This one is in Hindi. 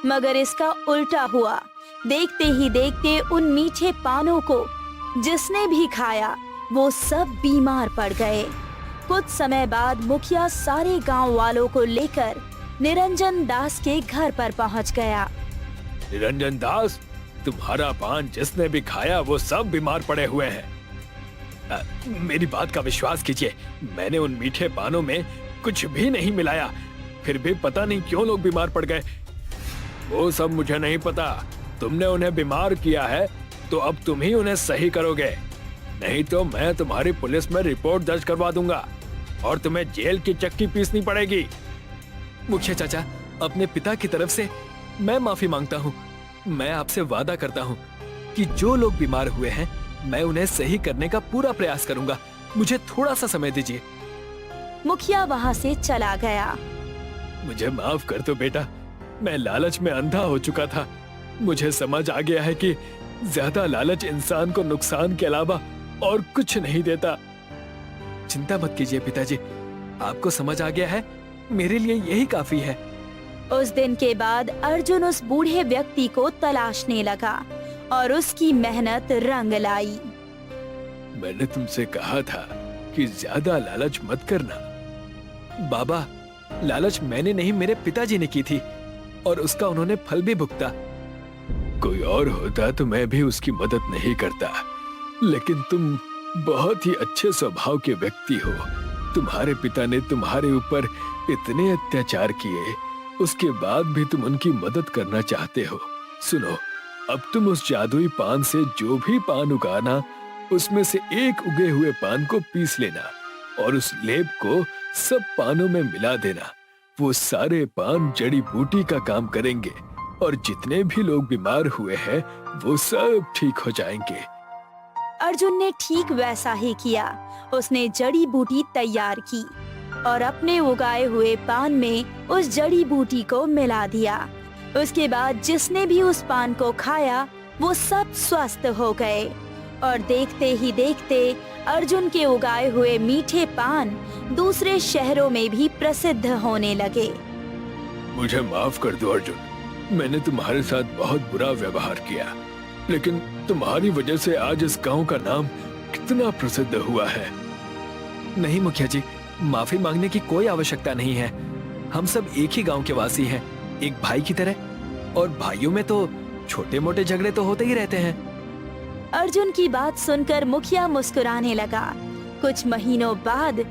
मगर इसका उल्टा हुआ। देखते ही देखते उन मीठे पानों को जिसने भी खाया वो सब बीमार पड़ गए। कुछ समय बाद मुखिया सारे गांव वालों को लेकर निरंजन दास के घर पर पहुंच गया। निरंजन दास, तुम्हारा पान जिसने भी खाया वो सब बीमार पड़े हुए हैं। मेरी बात का विश्वास कीजिए, मैंने उन मीठे पानों में कुछ भी नहीं मिलाया, फिर भी पता नहीं क्यों लोग बीमार पड़ गए। वो सब मुझे नहीं पता, तुमने उन्हें बीमार किया है तो अब तुम ही उन्हें सही करोगे, नहीं तो मैं तुम्हारी पुलिस में रिपोर्ट दर्ज करवा दूंगा और तुम्हें जेल की चक्की पीसनी पड़ेगी। मुखिया चाचा, अपने पिता की तरफ से मैं माफी मांगता हूँ। मैं आपसे वादा करता हूँ कि जो लोग बीमार हुए हैं मैं उन्हें सही करने का पूरा प्रयास करूंगा। मुझे थोड़ा सा समय दीजिए। मुखिया वहां से चला गया। मुझे माफ कर दो बेटा, मैं लालच में अंधा हो चुका था। मुझे समझ आ गया है कि ज्यादा लालच इंसान को नुकसान के अलावा और कुछ नहीं देता। चिंता मत कीजिए पिताजी, आपको समझ आ गया है, मेरे लिए यही काफी है। उस दिन के बाद अर्जुन उस बूढ़े व्यक्ति को तलाशने लगा और उसकी मेहनत रंग लाई। मैंने तुमसे कहा था कि ज्यादा लालच मत करना। बाबा, लालच मैंने नहीं, मेरे पिताजी ने की थी और उसका उन्होंने फल भी भुगता। कोई और होता तो मैं भी उसकी मदद नहीं करता, लेकिन तुम बहुत ही अच्छे स्वभाव के व्यक्ति हो। तुम्हारे पिता ने तुम्हारे ऊपर इतने अत्याचार किए, उसके बाद भी तुम उनकी मदद करना चाहते हो। सुनो, अब तुम उस जादुई पान से जो भी पान उगाना, उसमें से एक उगे हुए पान को पीस लेना और उस लेप को सब पानों में मिला देना। वो सारे पान जड़ी बूटी का काम करेंगे और जितने भी लोग बीमार हुए हैं वो सब ठीक हो जाएंगे। अर्जुन ने ठीक वैसा ही किया। उसने जड़ी बूटी तैयार की और अपने उगाए हुए पान में उस जड़ी बूटी को मिला दिया। उसके बाद जिसने भी उस पान को खाया वो सब स्वस्थ हो गए और देखते ही देखते अर्जुन के उगाए हुए मीठे पान दूसरे शहरों में भी प्रसिद्ध होने लगे। मुझे माफ कर दो अर्जुन, मैंने तुम्हारे साथ बहुत बुरा व्यवहार किया, लेकिन तुम्हारी वजह से आज इस गांव का नाम कितना प्रसिद्ध हुआ है। नहीं मुखिया जी, माफी मांगने की कोई आवश्यकता नहीं है। हम सब एक ही गांव के वासी हैं, एक भाई की तरह। और भाइयों में तो छोटे मोटे झगड़े तो होते ही रहते हैं। अर्जुन की बात सुनकर मुखिया मुस्कुराने लगा। कुछ महीनों बाद